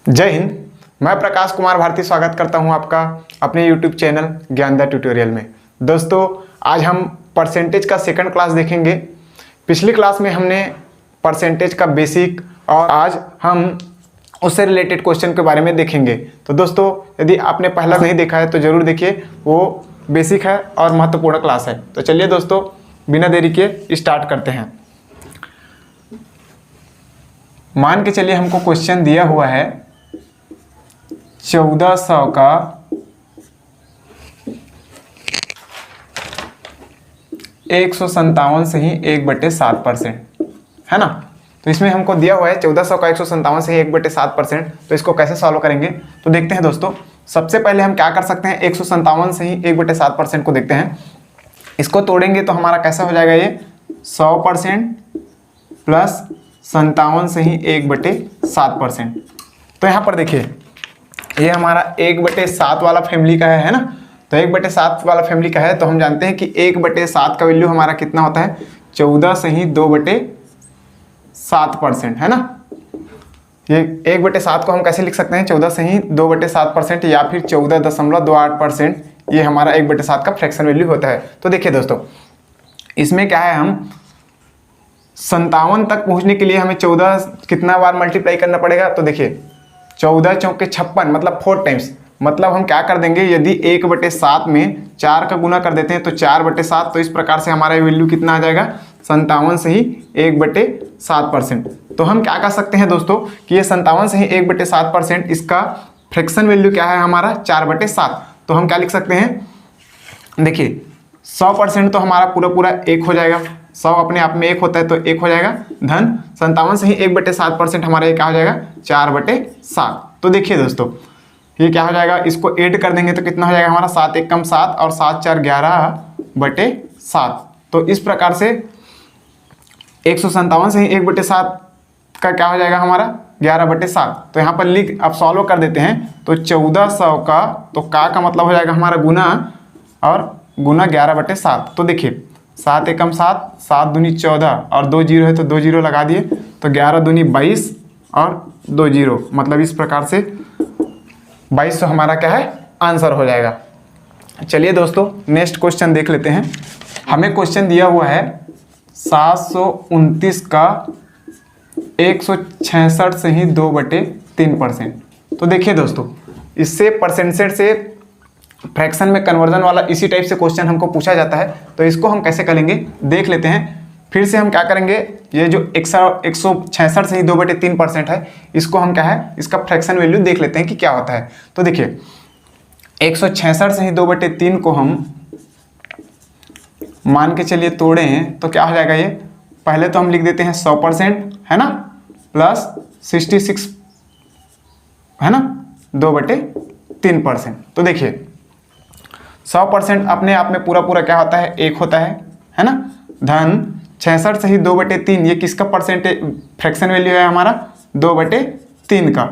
जय हिंद। मैं प्रकाश कुमार भारती स्वागत करता हूं आपका अपने YouTube चैनल ज्ञानदा ट्यूटोरियल में। दोस्तों, आज हम परसेंटेज का सेकंड क्लास देखेंगे। पिछली क्लास में हमने परसेंटेज का बेसिक और आज हम उससे रिलेटेड क्वेश्चन के बारे में देखेंगे। तो दोस्तों, यदि आपने पहला नहीं देखा है तो ज़रूर देखिए, वो बेसिक है और महत्वपूर्ण क्लास है। तो चलिए दोस्तों, बिना देरी के स्टार्ट करते हैं। मान के चलिए हमको क्वेश्चन दिया हुआ है 1400 का 157 से ही 1/7%, है ना। तो इसमें हमको दिया हुआ है 1400 का 157 से ही 1/7%। तो इसको कैसे सॉल्व करेंगे तो देखते हैं दोस्तों। सबसे पहले हम क्या कर सकते हैं, 157 से ही 1/7% को देखते हैं। इसको तोड़ेंगे तो हमारा कैसा हो जाएगा, ये 100% प्लस 57 से ही 1/7%। तो यहाँ पर देखिए, ये हमारा 1/7 वाला फैमिली का है ना। तो 1/7 वाला फैमिली का है, तो हम जानते हैं कि 1/7 का वैल्यू हमारा कितना होता है, 14 से ही 2/7%, है ना। ये 1/7 को हम कैसे लिख सकते हैं, 14 से ही 2/7% या फिर 14.28%। ये हमारा 1/7 का फ्रैक्शन वैल्यू होता है। तो देखिए दोस्तों, इसमें क्या है, हम 57 तक पहुंचने के लिए हमें 14 कितना बार मल्टीप्लाई करना पड़ेगा। तो देखिए 14 चौके 56 मतलब 4 टाइम्स। मतलब हम क्या कर देंगे, यदि 1/7 में 4 का गुना कर देते हैं तो 4/7। तो इस प्रकार से हमारा वैल्यू कितना आ जाएगा, 57 से ही 1/7%। तो हम क्या कर सकते हैं दोस्तों कि ये 57 से ही 1/7%, इसका फ्रैक्शन वैल्यू क्या है हमारा 4/7। तो हम क्या लिख सकते हैं, देखिए 100% तो हमारा पूरा 1 हो जाएगा। 100 अपने आप में 1 होता है तो 1 हो जाएगा, धन 57 से ही 1/7% हमारा ये क्या हो जाएगा, 4/7। तो देखिए दोस्तों, ये क्या हो जाएगा, इसको ऐड कर देंगे तो कितना हो जाएगा हमारा, 7 1 कम 7 और 7 4 11/7। तो इस प्रकार से 157 से ही 1/7 का क्या हो जाएगा हमारा 11/7। तो यहाँ पर लिख, अब सॉल्व कर देते हैं। तो 1400 का, तो का मतलब हो जाएगा हमारा गुना, और गुना 11/7। तो देखिए 7 1 7, 7 दूनी 14 और 2 जीरो है तो 2 जीरो लगा दिए। तो 11 दूनी 22 और 2 जीरो, मतलब इस प्रकार से 2200 हमारा क्या है, आंसर हो जाएगा। चलिए दोस्तों, नेक्स्ट क्वेश्चन देख लेते हैं। हमें क्वेश्चन दिया हुआ है 729 का 166 से ही 2/3%। तो देखिए दोस्तों, इससे परसेंटेज से फ्रैक्शन में कन्वर्जन वाला इसी टाइप से क्वेश्चन हमको पूछा जाता है। तो इसको हम कैसे करेंगे देख लेते हैं। फिर से हम क्या करेंगे, ये जो 166 से ही 2/3% है, इसको हम क्या है, इसका फ्रैक्शन वैल्यू देख लेते हैं कि क्या होता है। तो देखिए 166 से ही 2/3 को हम मान के चलिए तोड़ें तो क्या हो जाएगा, ये पहले तो हम लिख देते हैं 100%, है ना, प्लस 66, है ना, 2/3%। तो देखिए 100% अपने आप में पूरा क्या होता है, 1 होता है ना, धन 66 से ही 2/3, ये किसका परसेंटेज फ्रैक्शन वैल्यू है हमारा, 2/3 का।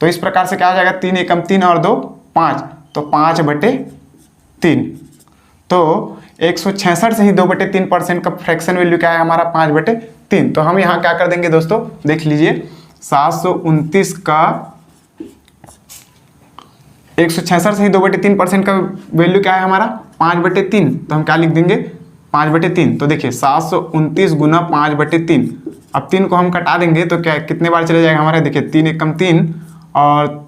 तो इस प्रकार से क्या हो जाएगा, 3 1 3 और 2 5, तो 5/3। तो 166 से ही 2/3% का फ्रैक्शन वैल्यू क्या है हमारा, 5/3। तो हम यहाँ क्या कर देंगे दोस्तों, देख लीजिए 729 का 166 से ही 2/3% का वैल्यू क्या है हमारा, 5/3। तो हम क्या लिख देंगे, 5/3। तो देखिए 729 गुना 5/3। अब 3 को हम कटा देंगे तो क्या कितने बार चले जाएगा हमारा, देखिए 3 1 3 और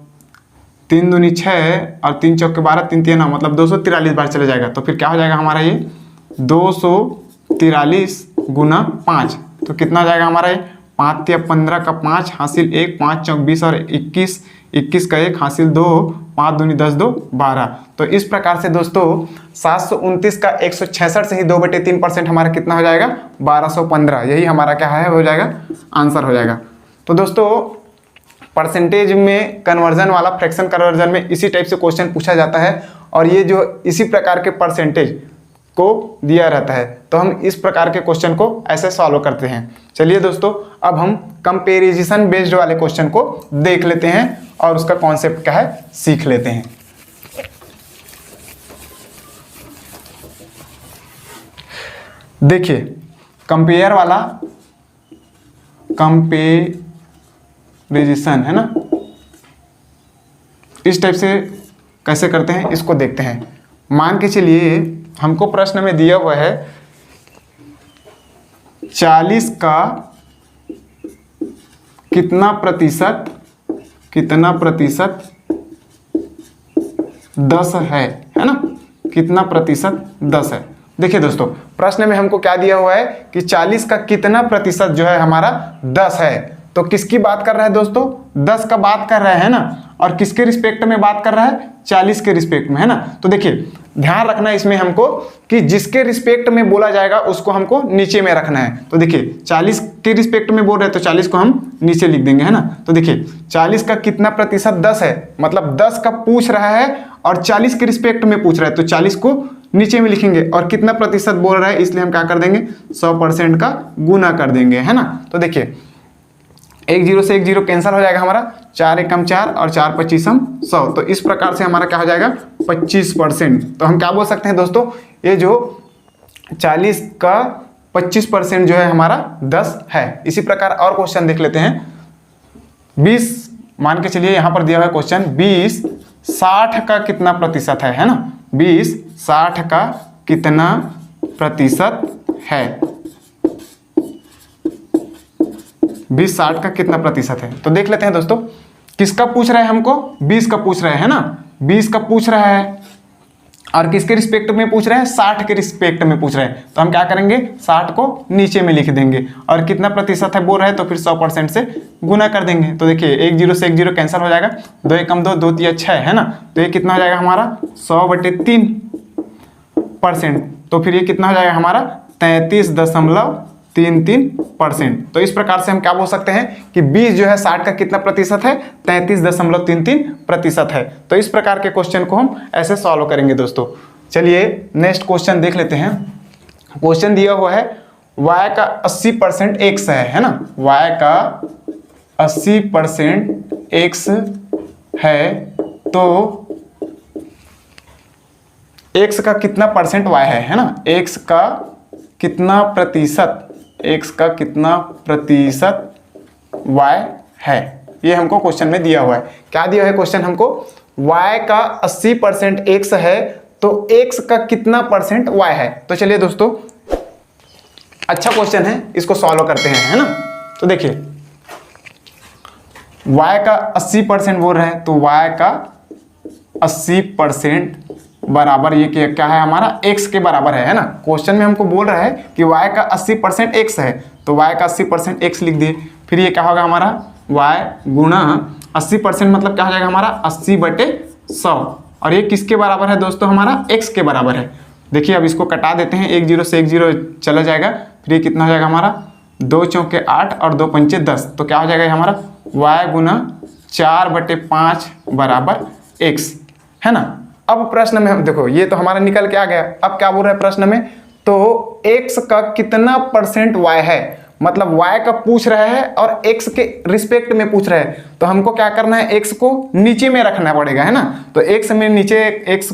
3 दूनी 6 और 3 चौके 12, 3 3 9, मतलब 243 बार चले जाएगा। तो फिर क्या हो जाएगा हमारा, ये 243 गुना 5। तो कितना हो जाएगा हमारा, ये 5 3 15 का 5 हासिल 1, 5 चौक 20 और 21, 21 का 1 हासिल 2, 5 दूनी 10 2 12। तो इस प्रकार से दोस्तों 729 का 166 से ही 2/3% हमारा कितना हो जाएगा, 1215। यही हमारा क्या है, हो जाएगा आंसर हो जाएगा। तो दोस्तों, परसेंटेज में कन्वर्जन वाला, फ्रैक्शन कन्वर्जन में इसी टाइप से क्वेश्चन पूछा जाता है। और ये जो इसी प्रकार के परसेंटेज को दिया रहता है, तो हम इस प्रकार के क्वेश्चन को ऐसे सॉल्व करते हैं। चलिए दोस्तों, अब हम कंपैरिजन बेस्ड वाले क्वेश्चन को देख लेते हैं और उसका कॉन्सेप्ट क्या है सीख लेते हैं। देखिए कंपेयर वाला, कंपेरिजन है ना, इस टाइप से कैसे करते हैं इसको देखते हैं। मान के चलिए हमको प्रश्न में दिया हुआ है 40 का कितना प्रतिशत 10 है ना, कितना प्रतिशत 10 है। देखिए दोस्तों प्रश्न में हमको क्या दिया हुआ है कि 40 का कितना प्रतिशत जो है हमारा 10 है। तो किसकी बात कर रहा है दोस्तों, 10 का बात कर रहा है ना, और किसके रिस्पेक्ट में बात कर रहा है, 40 के रिस्पेक्ट में, है ना। तो देखिए ध्यान रखना इसमें हमको कि जिसके रिस्पेक्ट में बोला जाएगा उसको हमको नीचे में रखना है। तो देखिए 40 के रिस्पेक्ट में बोल रहे हैं तो 40 को हम नीचे लिख देंगे, है ना। तो देखिए 40 का कितना प्रतिशत 10 है, मतलब 10 का पूछ रहा है और 40 के रिस्पेक्ट में पूछ रहा है, तो 40 को नीचे में लिखेंगे और कितना प्रतिशत बोल रहा है इसलिए हम क्या कर देंगे 100% का गुना कर देंगे, है ना। तो देखिए 1 0 से 1 0 कैंसिल हो जाएगा हमारा, 4 एकम 4 और 4 25 100। तो इस प्रकार से हमारा क्या हो जाएगा 25%। तो हम क्या बोल सकते हैं दोस्तों, ये जो 40 का 25% जो है हमारा 10 है। इसी प्रकार और क्वेश्चन देख लेते हैं। 20 मान के चलिए यहाँ पर दिया हुआ है क्वेश्चन 20 60 का कितना प्रतिशत है ना। 20 60 का कितना प्रतिशत है, 20 60 का कितना प्रतिशत है। तो देख लेते हैं दोस्तों किसका पूछ रहा है हमको, 20 का पूछ रहा है ना, 20 का पूछ रहा है और किसके रिस्पेक्ट में पूछ रहे हैं, 60 के रिस्पेक्ट में पूछ रहे हैं। तो हम क्या करेंगे 60 को नीचे में लिख देंगे और कितना प्रतिशत है बोल रहे हैं तो फिर 100% से गुना कर देंगे। तो देखिए 1 0 से 1 0 कैंसिल हो जाएगा, 2 एकम 2 2 3 6 है ना। तो ये कितना हो जाएगा हमारा 100/3%। तो फिर ये कितना हो जाएगा हमारा 33.33%। तो इस प्रकार से हम क्या बोल सकते हैं कि 20 जो है 60 का कितना प्रतिशत है, 33.33% है। तो इस प्रकार के क्वेश्चन को हम ऐसे सॉल्व करेंगे दोस्तों। चलिए नेक्स्ट क्वेश्चन देख लेते हैं। क्वेश्चन दिया हुआ है y का 80% x है ना, y का 80% x है तो x का कितना परसेंट y है ना, x का कितना प्रतिशत y है, ये हमको क्वेश्चन में दिया हुआ है। क्या दिया है क्वेश्चन हमको, y का 80% x है तो x का कितना परसेंट y है। तो चलिए दोस्तों अच्छा क्वेश्चन है, इसको सॉल्व करते हैं, है ना। तो देखिए y का 80% बोल रहे हैं तो y का 80% बराबर ये क्या है हमारा x के बराबर है ना। क्वेश्चन में हमको बोल रहा है कि y का 80% x है तो y का 80% x लिख दिए। फिर ये क्या होगा हमारा y गुणा 80% मतलब क्या हो जाएगा हमारा 80/100 और ये किसके बराबर है दोस्तों, हमारा x के बराबर है। देखिए अब इसको कटा देते हैं, 1 0 से 1 0 चला जाएगा। फिर ये कितना हो जाएगा हमारा 2 चौके 8 और 2 पंचे 10। तो क्या हो जाएगा हमारा y गुना 4/5 बराबर x, है ना। अब प्रश्न में हम देखो ये तो हमारा निकल के आ गया। अब क्या बोल रहा है प्रश्न में, तो x का कितना परसेंट y है, मतलब y का पूछ रहा है और x के रिस्पेक्ट में पूछ रहा है। तो हमको क्या करना है, x को नीचे में रखना पड़ेगा, है ना। तो x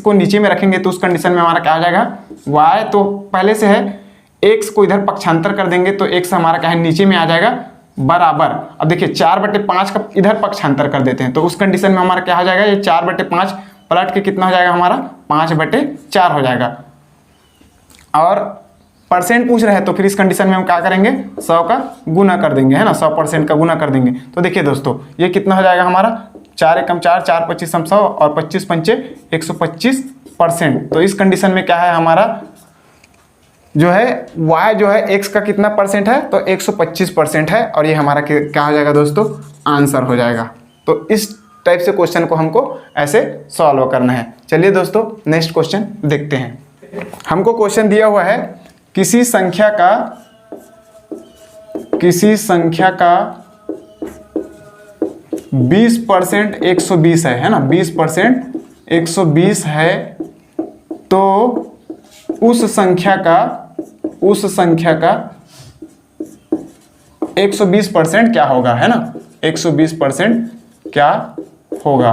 को नीचे में रखेंगे तो उस कंडीशन में हमारा क्या हो जाएगा, y तो पहले से है, x को इधर पक्षांतर कर देंगे तो x हमारा क्या है नीचे में आ जाएगा बराबर। अब देखिए 4/5 का इधर पक्षांतर कर देते हैं तो उस कंडीशन में हमारा क्या हो जाएगा, ये 4/5 पलट के कितना हो जाएगा हमारा 5/4 हो जाएगा। और परसेंट पूछ रहे हैं तो फिर इस कंडीशन में हम क्या करेंगे 100 का गुना कर देंगे, है ना, 100% का गुना कर देंगे। तो देखिए दोस्तों ये कितना हो जाएगा हमारा 4 एकम 4 4 25 100 और 25 पंचे 125%। तो इस कंडीशन में क्या है हमारा जो है y जो है x का कितना परसेंट है, तो 125% है और ये हमारा क्या हो जाएगा दोस्तों, आंसर हो जाएगा। तो इस टाइप से क्वेश्चन को हमको ऐसे सॉल्व करना है। चलिए दोस्तों नेक्स्ट क्वेश्चन देखते हैं। हमको क्वेश्चन दिया हुआ है किसी संख्या का 20% 120 है ना, 20% 120 है तो उस संख्या का 120% क्या होगा, है ना, 120% क्या होगा।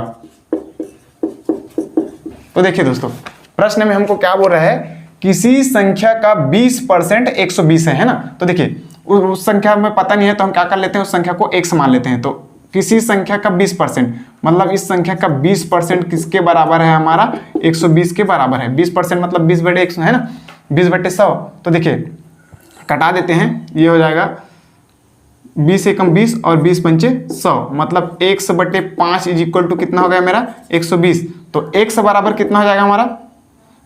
तो देखिए दोस्तों प्रश्न में हमको क्या बोल रहा है, किसी संख्या का 20% 120 है ना। तो देखिए उस संख्या में पता नहीं है तो हम क्या कर लेते हैं, उस संख्या को x मान लेते हैं। तो किसी संख्या का 20%, मतलब इस संख्या का 20% किसके बराबर है, हमारा 120 के बराबर है। 20% मतलब 20/100 है ना, 20/100। तो देखिए कटा देते हैं, ये हो जाएगा 20 एकम 20 और 20 पंचे 100, मतलब 100/5 इज इक्वल टू कितना हो गया मेरा 120। तो 100 बराबर कितना हो जाएगा हमारा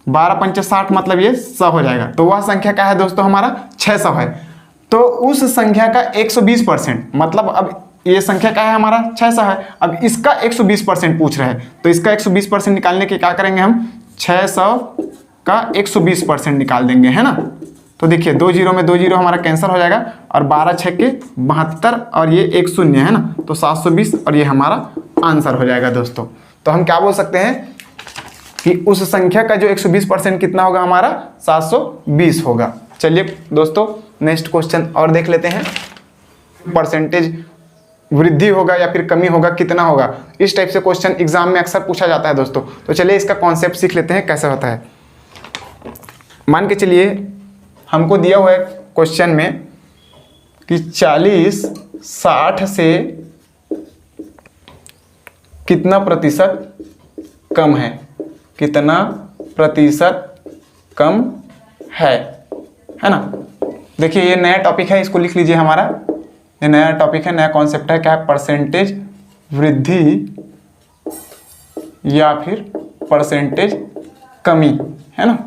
12 पंचे 60, मतलब ये 100 हो जाएगा। तो वह संख्या क्या है दोस्तों, हमारा 600 है। तो उस संख्या का 120%, मतलब अब ये संख्या क्या है हमारा 600 है, अब इसका 120% पूछ रहे हैं। तो इसका 120% निकालने के क्या करेंगे हम, 600 का 120% निकाल देंगे, है ना। तो देखिए 2 जीरो में 2 जीरो हमारा कैंसिल हो जाएगा, और 12 6 के 72 और ये 1 शून्य है ना, तो 720 और ये हमारा आंसर हो जाएगा दोस्तों। तो हम क्या बोल सकते हैं कि उस संख्या का जो 120% कितना होगा हमारा 720 होगा। चलिए दोस्तों नेक्स्ट क्वेश्चन और देख लेते हैं। परसेंटेज वृद्धि होगा या फिर कमी होगा, कितना होगा, इस टाइप से क्वेश्चन एग्जाम में अक्सर पूछा जाता है दोस्तों। तो चलिए इसका कॉन्सेप्ट सीख लेते हैं कैसे होता है। मान के चलिए हमको दिया हुआ है क्वेश्चन में कि 40 60 से कितना प्रतिशत कम है, कितना प्रतिशत कम है ना। देखिए ये नया टॉपिक है, इसको लिख लीजिए। हमारा ये नया टॉपिक है, नया कॉन्सेप्ट है, क्या है, परसेंटेज वृद्धि या फिर परसेंटेज कमी, है ना।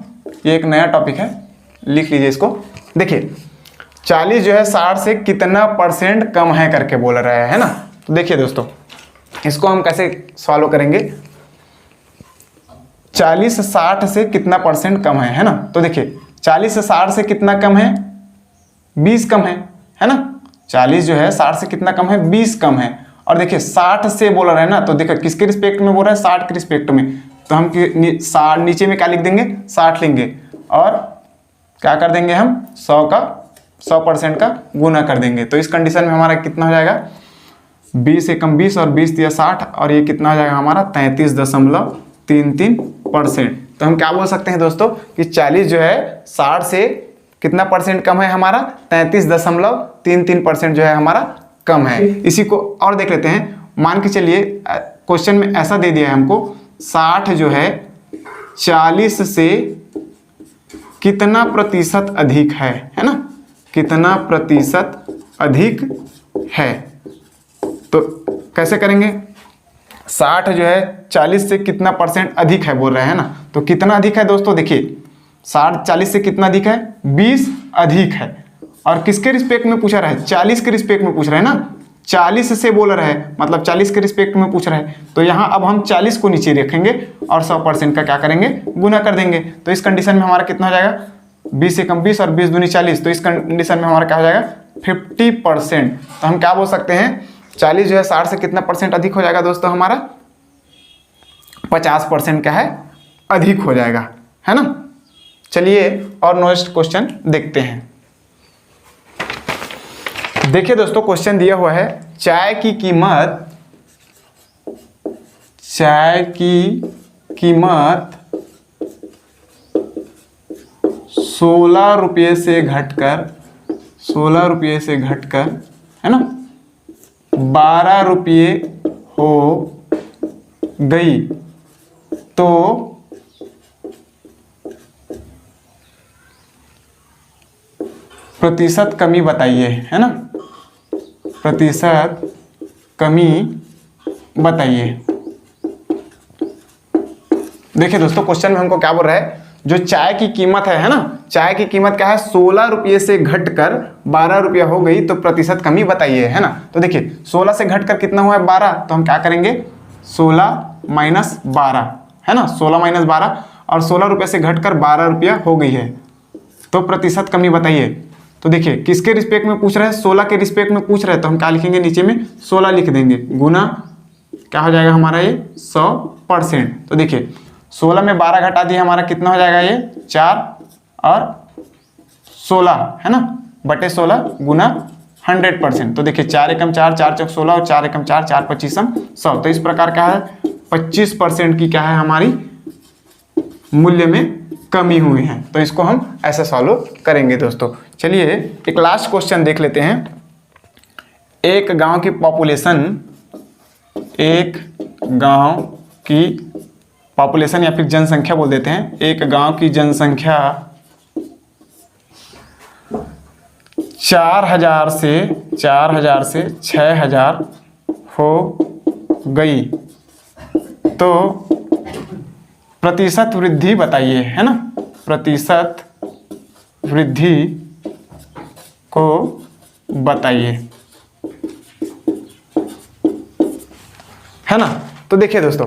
ये एक नया टॉपिक है, लिख लीजिए इसको। देखिए 40 जो है 60 से कितना % कम है करके बोल रहा है ना। तो देखिए दोस्तों इसको हम कैसे सॉल्व करेंगे। 40 60 से कितना % कम है ना। तो देखिए 40 से 60 से कितना कम है, 20 कम है ना। 40 जो है 60 से कितना कम है, 20 कम है। और देखिए 60 से बोल रहा है ना, तो देखिए किसके रिस्पेक्ट में बोल रहा है, 60 के रिस्पेक्ट में। तो हम नीचे में क्या लिख देंगे, 60 लेंगे और क्या कर देंगे हम 100% का गुना कर देंगे। तो इस कंडीशन में हमारा कितना हो जाएगा, 20 एकम 20 और 20 दिया 60, और ये कितना हो जाएगा हमारा 33.33%। तो हम क्या बोल सकते हैं दोस्तों कि 40 जो है 60 से कितना % कम है हमारा, 33.33% जो है हमारा कम है। इसी को और देख लेते हैं। मान के चलिए क्वेश्चन में ऐसा दे दिया है हमको, 60 जो है 40 से कितना प्रतिशत अधिक है ना, कितना प्रतिशत अधिक है। तो कैसे करेंगे, 60 जो है 40 से कितना % अधिक है बोल रहे हैं ना। तो कितना अधिक है दोस्तों, देखिए 60 40 से कितना अधिक है, 20 अधिक है। और किसके रिस्पेक्ट में पूछा रहा है, 40 के रिस्पेक्ट में पूछ रहे हैं ना। 40 से बोल रहा है, मतलब 40 के रिस्पेक्ट में पूछ रहा है। तो यहाँ अब हम 40 को नीचे रखेंगे और 100% का क्या करेंगे, गुना कर देंगे। तो इस कंडीशन में हमारा कितना हो जाएगा, 20 एकम 20 और 20 दूनी 40। तो इस कंडीशन में हमारा क्या हो जाएगा 50%। तो हम क्या बोल सकते हैं, 40 जो है 60 से कितना % अधिक हो जाएगा दोस्तों, हमारा 50% क्या है, अधिक हो जाएगा, है ना। चलिए और नेक्स्ट क्वेश्चन देखते हैं। देखिए दोस्तों क्वेश्चन दिया हुआ है, चाय की कीमत 16 रुपये से घटकर है ना 12 रुपये हो गई, तो प्रतिशत कमी बताइए, है ना, प्रतिशत कमी बताइए। देखिए दोस्तों क्वेश्चन में हमको क्या बोल रहा है, जो चाय की कीमत है ना, चाय की कीमत क्या है, 16 रुपये से घटकर 12 रुपया हो गई, तो प्रतिशत कमी बताइए, है ना। तो देखिए 16 से घटकर कितना हुआ है 12, तो हम क्या करेंगे 16 माइनस 12, है ना, 16 माइनस 12, और 16 रुपये से घटकर 12 रुपया हो गई है, तो प्रतिशत कमी बताइए। तो देखिए किसके रिस्पेक्ट में पूछ रहे हैं, 16 के रिस्पेक्ट में पूछ रहे हैं। तो हम क्या लिखेंगे, नीचे में 16 लिख देंगे, गुना क्या हो जाएगा हमारा ये 100%। तो देखिए 16 में 12 घटा दिए, हमारा कितना हो जाएगा ये 4 और 16, है ना, बटे 16 गुना 100%। तो देखिए 4 एकम 4, 4 चौक 16 और 4 एकम 4, 4 पच्चीसम 100। तो इस प्रकार क्या है 25% की क्या है हमारी मूल्य में कमी हुई है। तो इसको हम ऐसे सॉल्व करेंगे दोस्तों। चलिए एक लास्ट क्वेश्चन देख लेते हैं। एक गांव की पॉपुलेशन एक गांव की पॉपुलेशन या फिर जनसंख्या बोल देते हैं, एक गांव की जनसंख्या 4000 से 6000 हो गई तो प्रतिशत वृद्धि बताइए, है ना, प्रतिशत वृद्धि को बताइए, है ना। तो देखिए दोस्तों,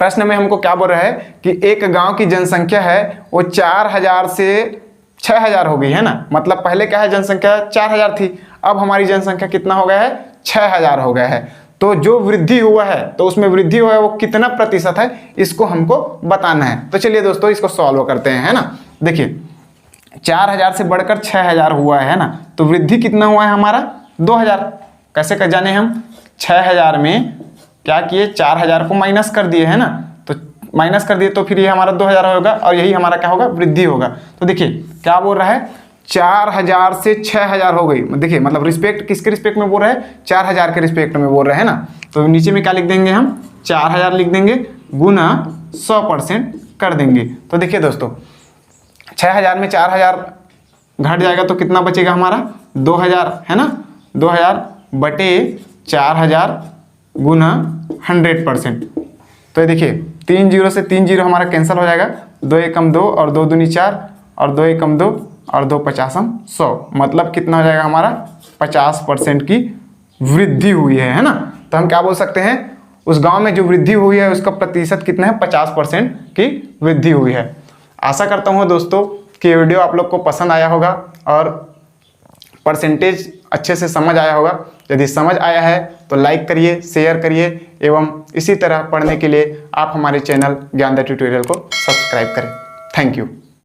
प्रश्न में हमको क्या बोल रहा है कि एक गांव की जनसंख्या है वो 4000 से 6000 हो गई, है ना। मतलब पहले क्या है, जनसंख्या 4000 थी, अब हमारी जनसंख्या कितना हो गया है, 6000 हो गया है। तो जो वृद्धि हुआ है, तो उसमें वृद्धि हुआ है वो कितना प्रतिशत है, इसको हमको बताना है। तो चलिए दोस्तों इसको सॉल्व करते हैं, है ना। देखिए 4000 से बढ़कर 6000 हुआ है ना, तो वृद्धि कितना हुआ है हमारा 2000। कैसे कर जाने हम, 6000 में क्या किए, 4000 को माइनस कर दिए, है ना। तो माइनस कर दिए तो फिर ये हमारा 2000 होगा और यही हमारा क्या होगा, वृद्धि होगा। तो देखिए क्या बोल रहा है, 4000 से 6000 हो गई। देखिए मतलब रिस्पेक्ट किसके रिस्पेक्ट में बोल रहा है, 4000 के रिस्पेक्ट में बोल रहा है ना। तो नीचे में क्या लिख देंगे हम, 4000 लिख देंगे गुना 100% कर देंगे। तो देखिए दोस्तों 6000 में 4000 घट जाएगा तो कितना बचेगा हमारा 2000, है ना। 2000 बटे 4000 गुना 100%। तो ये देखिए 3 0 से 3 0 हमारा कैंसिल हो जाएगा, 2 एकम 2 और 2 दूनी 4 और 2 एकम 2 और 2 पचासम 100। मतलब कितना हो जाएगा हमारा 50% की वृद्धि हुई है ना। तो हम क्या बोल सकते हैं, उस गांव में जो वृद्धि हुई है उसका प्रतिशत कितना है, 50% की वृद्धि हुई है। आशा करता हूँ दोस्तों कि वीडियो आप लोग को पसंद आया होगा और परसेंटेज अच्छे से समझ आया होगा। यदि समझ आया है तो लाइक करिए, शेयर करिए एवं इसी तरह पढ़ने के लिए आप हमारे चैनल ज्ञानदा ट्यूटोरियल को सब्सक्राइब करें। Thank you.